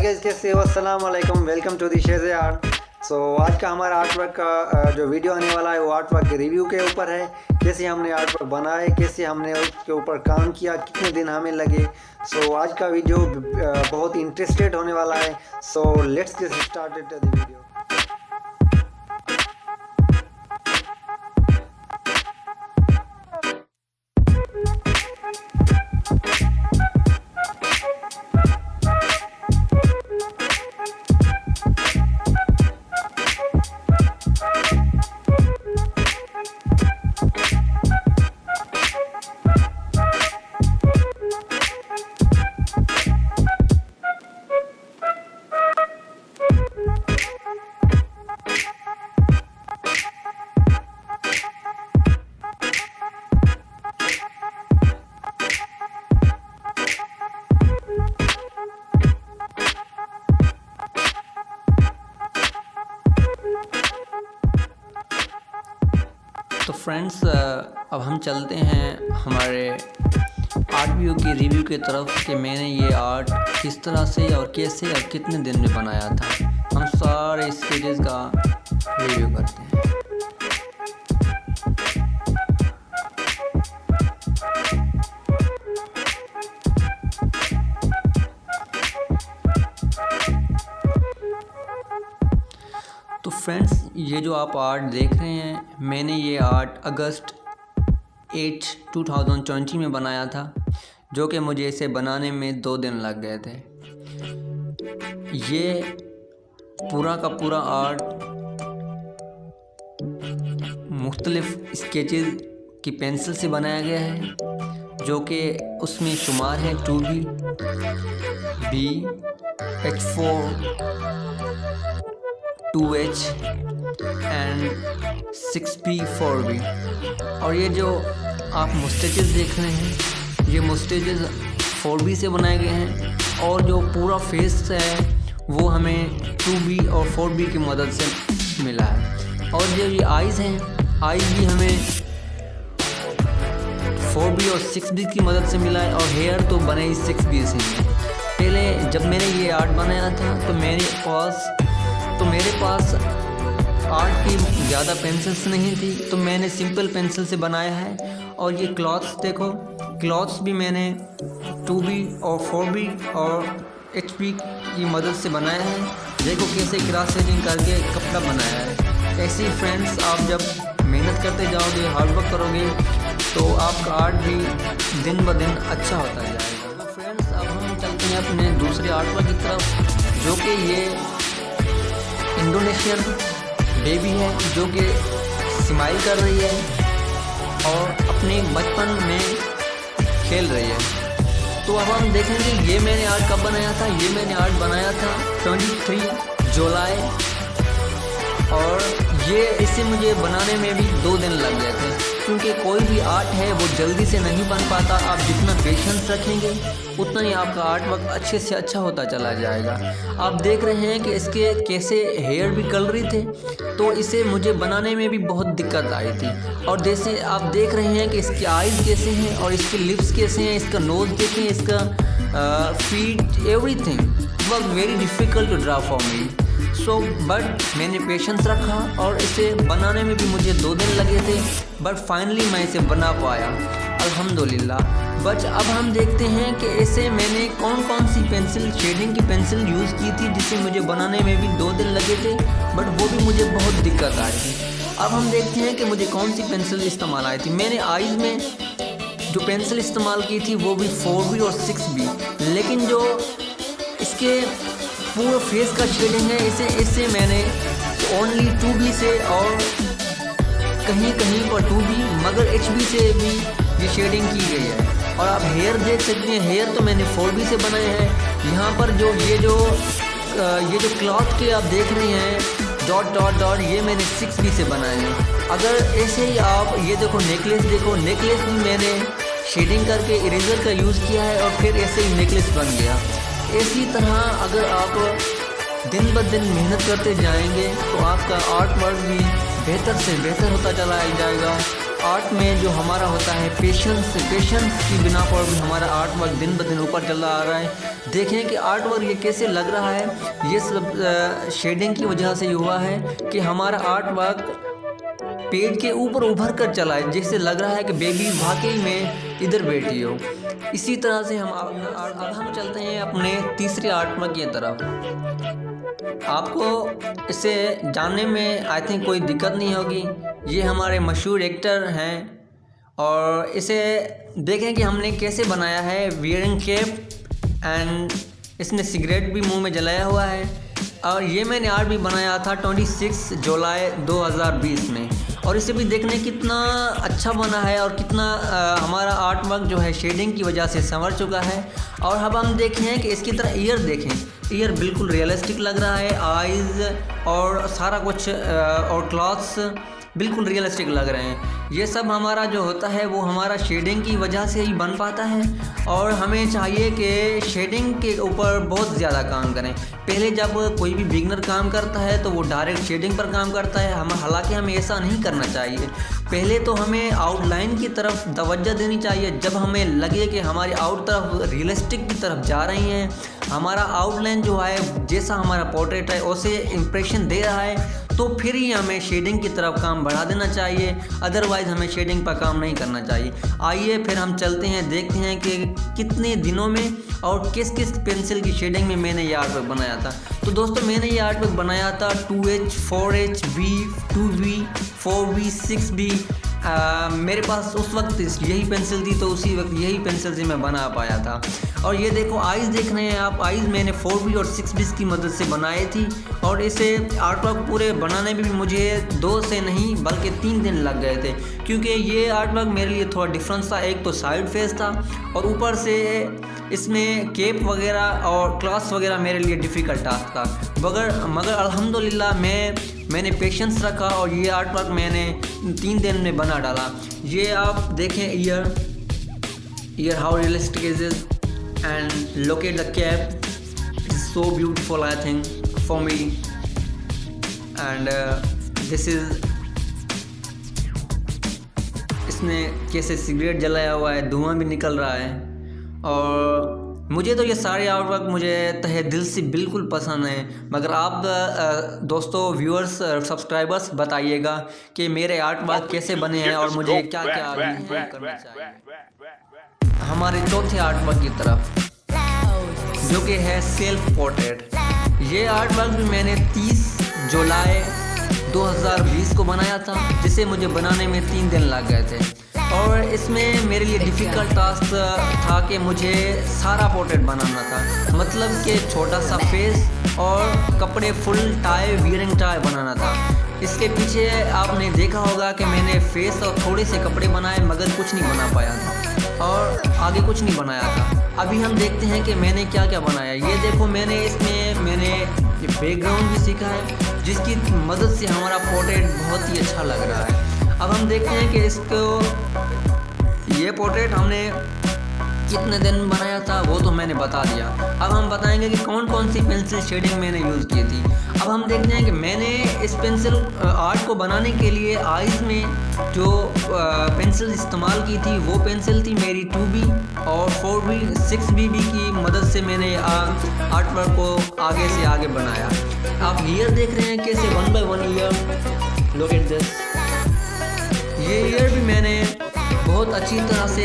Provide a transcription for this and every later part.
Guys, कैसे हो? अस्सलाम वालेकुम, वेलकम टू दी शेज़ आर्ट। आज का हमारा आर्ट वर्क का जो वीडियो आने वाला है वो आर्ट वर्क के रिव्यू के ऊपर है। कैसे हमने आर्ट वर्क बनाए, कैसे हमने उसके ऊपर काम किया, कितने दिन हमें लगे। आज का वीडियो बहुत इंटरेस्टेड होने वाला है। Let's get started the video. तो फ्रेंड्स, अब हम चलते हैं हमारे आर्ट व्यू की रिव्यू की तरफ कि मैंने ये आर्ट किस तरह से और कैसे और कितने दिन में बनाया था। हम सारे स्टेजेस का रिव्यू करते हैं। तो फ्रेंड्स, ये जो आप आर्ट देख रहे हैं, मैंने ये आर्ट अगस्त 8, 2020 में बनाया था, जो कि मुझे इसे बनाने में 2 दिन लग गए थे। ये पूरा का पूरा आर्ट मुख्तलिफ स्केचेस की पेंसिल से बनाया गया है, जो कि उसमें शुमार है 2B, B, H4, 2H and 6B, 4B। और ये जो आप मुस्टेजेस देख रहे हैं, ये मुस्टेजेस 4B से बनाए गए हैं, और जो पूरा फेस है वो हमें 2B और 4B की मदद से मिला है। और जो ये आइज़ हैं, आइज़ भी हमें 4B और 6B की मदद से मिला है, और हेयर तो बने ही 6B से ही। पहले जब मैंने ये आर्ट बनाया था तो मेरे पास आर्ट की ज़्यादा पेंसिल्स नहीं थी, तो मैंने सिंपल पेंसिल से बनाया है। और ये क्लॉथ्स देखो, क्लॉथ्स भी मैंने 2B और 4B और HB की मदद से बनाया है। देखो कैसे क्रॉस सेटिंग करके कपड़ा बनाया है। ऐसे ही फ्रेंड्स, आप जब मेहनत करते जाओगे, हार्ड वर्क करोगे, तो आपका आर्ट भी दिन ब दिन अच्छा होता जाएगा। तो फ्रेंड्स, अब हम चलते हैं अपने दूसरे आर्ट वर्क की तरफ, जो कि ये इंडोनेशियन बेबी है, जो कि स्माइल कर रही है और अपने बचपन में खेल रही है। तो अब हम देखेंगे ये मैंने आर्ट कब बनाया था। ये मैंने आर्ट बनाया था 23 जुलाई, और इसे मुझे बनाने में भी 2 दिन लग गए थे, क्योंकि कोई भी आर्ट है वो जल्दी से नहीं बन पाता। आप जितना पेशेंस रखेंगे उतना ही आपका आर्ट वर्क अच्छे से अच्छा होता चला जाएगा। आप देख रहे हैं कि इसके कैसे हेयर भी कलरी थे, तो इसे मुझे बनाने में भी बहुत दिक्कत आई थी। और जैसे आप देख रहे हैं कि इसकी आइज़ कैसे हैं और इसके लिप्स कैसे हैं, इसका नोज़ देखें, इसका feet, everything was very difficult to draw for me. But मैंने पेशेंस रखा, और इसे बनाने में भी मुझे 2 दिन लगे थे, बट फाइनली मैं इसे बना पाया, अल्हम्दुलिल्लाह। बट अब हम देखते हैं कि इसे मैंने कौन कौन सी पेंसिल, शेडिंग की पेंसिल यूज़ की थी, जिसे मुझे बनाने में भी 2 दिन लगे थे, बट वो भी मुझे बहुत दिक्कत आई थी। अब हम देखते हैं कि मुझे कौन सी पेंसिल इस्तेमाल आई थी। मैंने आइज़ में जो पेंसिल इस्तेमाल की थी वो भी 4B और 6B, लेकिन जो इसके पूरा फेस का शेडिंग है, इससे मैंने ओनली 2B से और कहीं कहीं पर 2B, मगर HB से भी ये शेडिंग की गई है। और आप हेयर देख सकते हैं, हेयर तो मैंने 4B से बनाए हैं। यहाँ पर ये जो क्लॉथ के आप देख रहे हैं डॉट डॉट डॉट, ये मैंने 6B से बनाए हैं। अगर ऐसे ही आप ये देखो, नेकलेस देखो, नेकलेस भी मैंने शेडिंग करके इरेजर का यूज़ किया है, और फिर ऐसे ही नेकलेस बन गया। इसी तरह अगर आप दिन ब दिन मेहनत करते जाएंगे तो आपका आर्ट वर्क भी बेहतर से बेहतर होता चला जाएगा। आर्ट में जो हमारा होता है पेशेंस की बिना पर भी हमारा आर्ट वर्क दिन ब दिन ऊपर चल रहा है। देखें कि आर्ट वर्क ये कैसे लग रहा है। ये सब शेडिंग की वजह से हुआ है कि हमारा आर्ट वर्क पेज के ऊपर उभर कर चला है, जिससे लग रहा है कि बेबी वाकई में इधर बैठी हो। इसी तरह से अब हम चलते हैं अपने तीसरे आर्ट वर्क की तरफ। आपको इसे जानने में आई थिंक कोई दिक्कत नहीं होगी। ये हमारे मशहूर एक्टर हैं और इसे देखें कि हमने कैसे बनाया है। वियरिंग कैप एंड इसने सिगरेट भी मुंह में जलाया हुआ है। और ये मैंने आर्ट भी बनाया था 26 जुलाई 2020 में। और इसे भी देखने कितना अच्छा बना है और कितना हमारा आर्ट वर्क जो है शेडिंग की वजह से संवर चुका है। और अब हम देखें कि इसकी तरह ईयर देखें, ईयर बिल्कुल रियलिस्टिक लग रहा है। आइज़ और सारा कुछ और क्लॉथ्स बिल्कुल रियलिस्टिक लग रहे हैं। ये सब हमारा जो होता है वो हमारा शेडिंग की वजह से ही बन पाता है। और हमें चाहिए कि शेडिंग के ऊपर बहुत ज़्यादा काम करें। पहले जब कोई भी बिगनर काम करता है तो वो डायरेक्ट शेडिंग पर काम करता है। हालांकि हमें ऐसा नहीं करना चाहिए। पहले तो हमें आउटलाइन की तरफ तवज्जो देनी चाहिए। जब हमें लगे कि हमारी आउट तरफ रियलिस्टिक की तरफ जा रही हैं, हमारा आउटलाइन जो है जैसा हमारा पोर्ट्रेट है उसे इम्प्रेशन दे रहा है, तो फिर ही हमें शेडिंग की तरफ काम बढ़ा देना चाहिए। अदरवाइज़ हमें शेडिंग पर काम नहीं करना चाहिए। आइए फिर हम चलते हैं, देखते हैं कि कितने दिनों में और किस किस पेंसिल की शेडिंग में मैंने ये आर्ट वर्क बनाया था। तो दोस्तों मैंने ये आर्ट वर्क बनाया था 2H, 4H, B, 2B, 4B, 6B। मेरे पास उस वक्त यही पेंसिल थी, तो उसी वक्त यही पेंसिल से मैं बना पाया था। और ये देखो आइज़ देख रहे हैं आप। आइज़ मैंने 4B और 6B की मदद से बनाई थी। और इसे आर्ट वर्क पूरे बनाने में भी मुझे 2 से नहीं बल्कि 3 दिन लग गए थे, क्योंकि ये आर्ट वर्क मेरे लिए थोड़ा डिफरेंस था। एक तो साइड फेस था और ऊपर से इसमें केप वगैरह और क्लॉथ्स वगैरह मेरे लिए डिफ़िकल्ट टास्क था। मगर अल्हम्दुलिल्लाह मैंने पेशेंस रखा और ये आर्ट वर्क मैंने 3 दिन में बना डाला। ये आप देखें, year how realistic is it and look at the cap, it is so beautiful I think for me. And this is, इसने कैसे सिगरेट जलाया हुआ है, धुआं भी निकल रहा है। और मुझे तो ये सारे आर्ट वर्क मुझे तहे दिल से बिल्कुल पसंद है। मगर आप दोस्तों, व्यूअर्स, सब्सक्राइबर्स बताइएगा कि मेरे आर्ट वर्क कैसे बने हैं और मुझे क्या क्या आगे करना चाहिए। हमारे चौथे आर्ट वर्क की तरफ, जो कि है सेल्फ पोर्ट्रेट। ये आर्ट वर्क भी मैंने 30 जुलाई 2020 को बनाया था, जिसे मुझे बनाने में 3 दिन लग गए थे। और इसमें मेरे लिए डिफ़िकल्ट टास्क था कि मुझे सारा पोर्ट्रेट बनाना था। मतलब कि छोटा सा फेस और कपड़े फुल टाई, वियरिंग टाई बनाना था। इसके पीछे आपने देखा होगा कि मैंने फेस और थोड़े से कपड़े बनाए, मगर कुछ नहीं बना पाया था और आगे कुछ नहीं बनाया था। अभी हम देखते हैं कि मैंने क्या क्या बनाया। ये देखो, मैंने बैकग्राउंड भी सीखा है, जिसकी मदद से हमारा पोर्ट्रेट बहुत ही अच्छा लग रहा है। अब हम देखते हैं कि ये पोर्ट्रेट हमने कितने दिन बनाया था, वो तो मैंने बता दिया। अब हम बताएंगे कि कौन कौन सी पेंसिल शेडिंग मैंने यूज़ की थी। अब हम देखते हैं कि मैंने इस पेंसिल आर्ट को बनाने के लिए आइज़ में जो पेंसिल इस्तेमाल की थी, वो पेंसिल थी मेरी 2B और 4B, 6BB की मदद से मैंने आर्ट वर्क को आगे से आगे बनाया। आप ईयर देख रहे हैं कैसे 1 by 1 year, look at this. ये ईयर भी मैंने बहुत अच्छी तरह से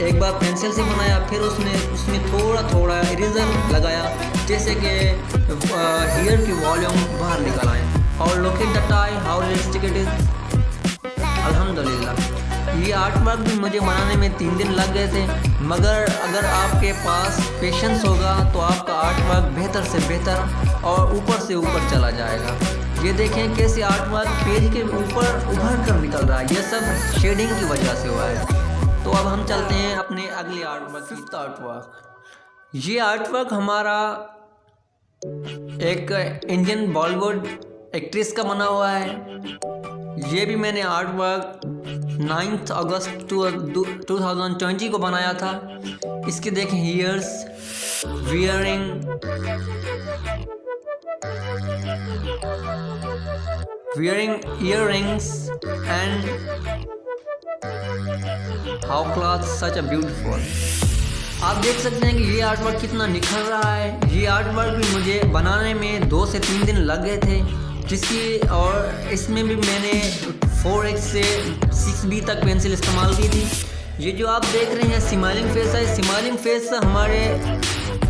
एक बार पेंसिल से बनाया, फिर उसमें थोड़ा थोड़ा इरेजर लगाया, जैसे कि ईयर की वॉल्यूम बाहर निकल आए। और look at the tie, how realistic it is. अल्हम्दुलिल्लाह ये आर्ट वर्क भी मुझे बनाने में 3 दिन लग गए थे। मगर अगर आपके पास पेशेंस होगा तो आपका आर्ट वर्क बेहतर से बेहतर और ऊपर से ऊपर चला जाएगा। ये देखें कैसे आर्ट वर्क पेज के ऊपर उभर कर निकल रहा है। ये सब शेडिंग की वजह से हुआ है। तो अब हम चलते हैं अपने अगले art work, 5th art work. ये आर्ट वर्क हमारा एक इंडियन बॉलीवुड एक्ट्रेस का बना हुआ है। ये भी मैंने आर्ट वर्क 9 अगस्त 2020 को बनाया था। इसके देखें, years, wearing earrings and how class such a beautiful. आप देख सकते हैं कि ये आर्ट वर्क कितना निखर रहा है। ये आर्ट वर्क भी मुझे बनाने में 2 से 3 दिन लग गए थे, जिसकी और इसमें भी मैंने 4H से 6B तक पेंसिल इस्तेमाल की थी। ये जो आप देख रहे हैं स्माइलिंग फेस है, स्माइलिंग फेस हमारे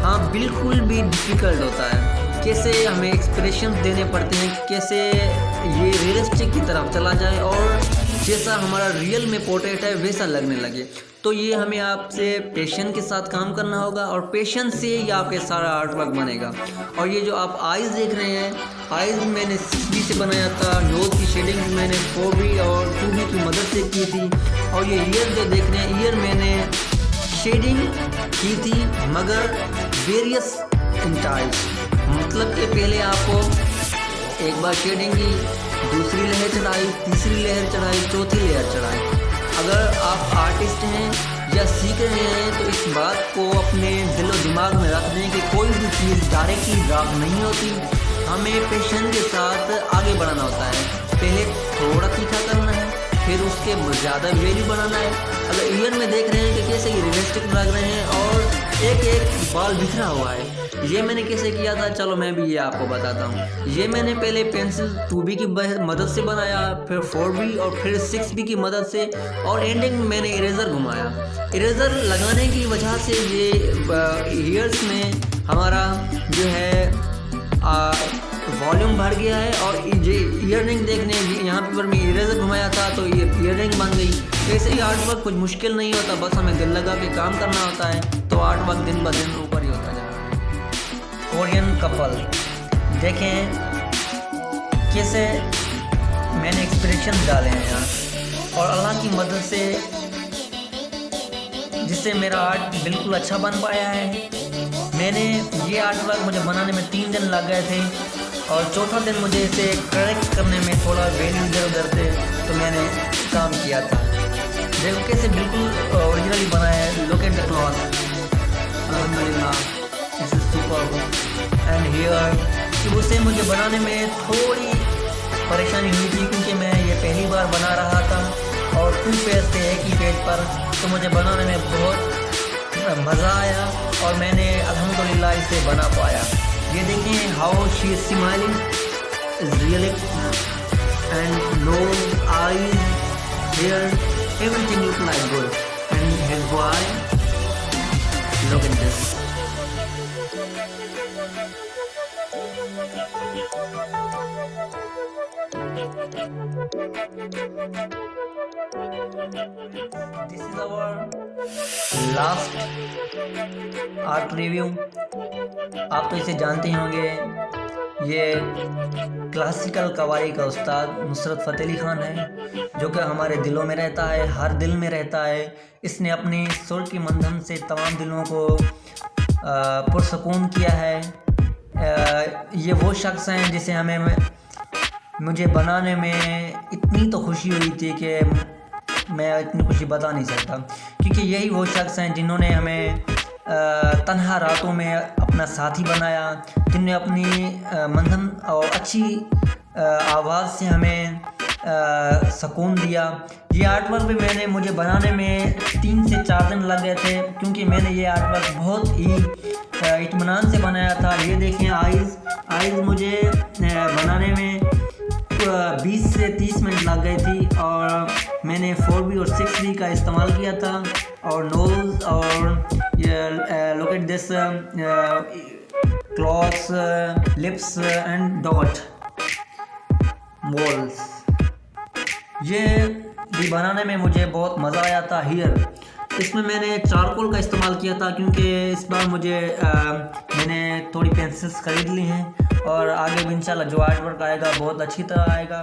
हाँ बिल्कुल भी डिफ़िकल्ट होता है। कैसे हमें एक्सप्रेशन देने पड़ते हैं, कैसे ये रियलिस्टिक की तरफ चला जाए और जैसा हमारा रियल में पोर्ट्रेट है वैसा लगने लगे। तो ये हमें आपसे पेशेंस के साथ काम करना होगा और पेशेंस से ही आपके सारा आर्ट वर्क बनेगा। और ये जो आप आइज़ देख रहे हैं, आइज़ मैंने 6B से बनाया था। नोज़ की शेडिंग मैंने 4B और 2B की मदद से की थी। और ये ईयर जो देख रहे हैं, ईयर मैंने शेडिंग की थी मगर वेरियस इन टाइप्स। मतलब कि पहले आपको एक बार शेडिंग की, दूसरी लेयर चढ़ाई, तीसरी लेयर चढ़ाई, चौथी लेयर चढ़ाई। अगर आप आर्टिस्ट हैं या सीख रहे हैं तो इस बात को अपने दिलो दिमाग में रख दें कि कोई भी चीज़ डायरेक्टली ड्राफ्ट नहीं होती। हमें पेशेंस के साथ आगे बढ़ाना होता है। पहले थोड़ा तीखा करना है, फिर उसके ज़्यादा वैल्यू बनाना है। अगर ईयर में देख रहे हैं कि कैसे ये रियलिस्टिक लग रहे हैं और एक एक बाल बिखरा हुआ है, ये मैंने कैसे किया था, चलो मैं भी ये आपको बताता हूँ। ये मैंने पहले पेंसिल 2B की मदद से बनाया, फिर 4B और फिर 6B की मदद से, और एंडिंग में मैंने इरेज़र घुमाया। इरेज़र लगाने की वजह से ये ईयर्स में हमारा जो है वॉल्यूम बढ़ गया है। और ये ईयर रिंग देखने यहाँ पर मैं इरेज़र घुमाया था तो ये ईयर रिंग बन गई। ऐसे ही आर्ट वर्क कुछ मुश्किल नहीं होता, बस हमें दिल लगा के काम करना होता है तो आर्ट वर्क दिन ब दिन ऊपर ही होता जा रहा है। कोरियन कपल देखें कैसे मैंने एक्सप्रेशन डाले हैं यहाँ, और अल्लाह की मदद से जिससे मेरा आर्ट बिल्कुल अच्छा बन पाया है। मैंने ये आर्ट वर्क मुझे बनाने में 3 दिन लग गए थे और चौथा दिन मुझे इसे करेक्ट करने में थोड़ा वैल्यू इधर उधर थे तो मैंने काम किया था। देखो कैसे बिल्कुल ओरिजिनली बना है। लुक एट द क्लॉथ, अल्हम्दुलिल्लाह, this is super. And here उसे मुझे बनाने में थोड़ी परेशानी हुई थी क्योंकि मैं ये पहली बार बना रहा था और 2 पेज थे एक ही पेज पर, तो मुझे बनाने में बहुत मज़ा आया और मैंने अल्हम्दुलिल्लाह इसे बना पाया। ये देखें how she is smiling, is really and nose, eyes, hair, everything look like good. And his boy, look at this. This is our last art review. आप तो इसे जानते ही होंगे, ये क्लासिकल कवाली का उस्ताद नुसरत फ़तेह अली ख़ान है जो कि हमारे दिलों में रहता है, हर दिल में रहता है। इसने अपनी सुर की मंधन से तमाम दिलों को पुरसकून किया है। ये वो शख्स हैं जिसे मुझे बनाने में इतनी तो खुशी हुई थी कि मैं इतनी खुशी बता नहीं सकता, क्योंकि यही वो शख्स हैं जिन्होंने हमें तन्हा रातों में अपना साथी बनाया, जिन्होंने अपनी मंधम और अच्छी आवाज़ से हमें सुकून दिया। ये आर्ट वर्क भी मुझे बनाने में 3 से 4 दिन लग गए थे क्योंकि मैंने ये आर्ट वर्क बहुत ही इत्मीनान से बनाया था। ये देखें आइज़ मुझे बनाने में 20 से 30 मिनट लग गई थी और मैंने 4B और 6B का इस्तेमाल किया था। और नोज़ और look at this clothes, lips and dot walls, ये भी बनाने में मुझे बहुत मज़ा आया था। हियर इसमें मैंने चारकोल का इस्तेमाल किया था क्योंकि इस बार मैंने थोड़ी पेंसिल्स ख़रीद ली हैं और आगे भी इंशाल्लाह जो आर्ट वर्क आएगा बहुत अच्छी तरह आएगा।